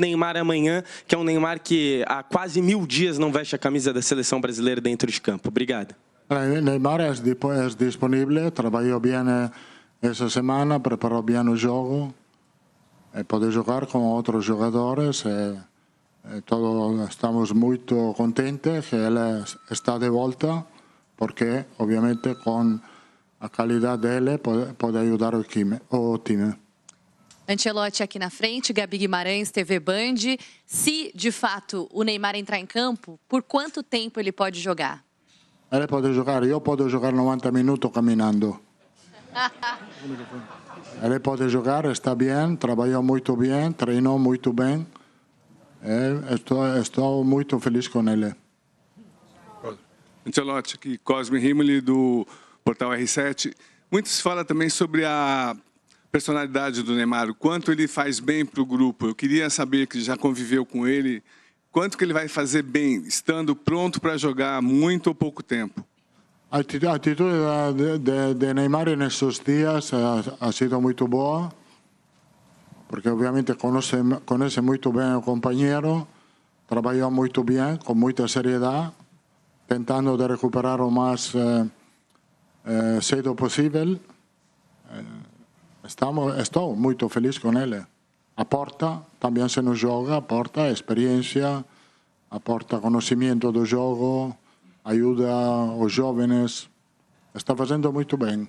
Neymar amanhã, que é um Neymar que há quase 1000 dias não veste a camisa da seleção brasileira dentro de campo. Obrigado. Neymar é disponível, trabalhou bem essa semana, preparou bem o jogo, pode jogar com outros jogadores. Todos estamos muito contentes que ele está de volta, porque obviamente com a qualidade dele pode ajudar o time. Ancelotti aqui na frente, Gabi Guimarães, TV Band. Se, de fato, o Neymar entrar em campo, por quanto tempo ele pode jogar? Ele pode jogar, eu posso jogar 90 minutos caminhando. Ele pode jogar, está bem, trabalhou muito bem, treinou muito bem. Estou muito feliz com ele. Ancelotti, aqui, Cosme Rimoli, do Portal R7. Muito se fala também sobre a personalidade do Neymar, o quanto ele faz bem para o grupo. Eu queria saber, que já conviveu com ele, quanto que ele vai fazer bem, estando pronto para jogar muito ou pouco tempo. A atitude de Neymar nesses dias ha sido muito boa, porque obviamente conhece muito bem o companheiro, trabalhou muito bem, com muita seriedade, tentando de recuperar o mais cedo possível. Estou muito feliz com ele. Aporta, também se nos joga, aporta experiência, aporta conhecimento do jogo, ajuda os jovens. Está fazendo muito bem.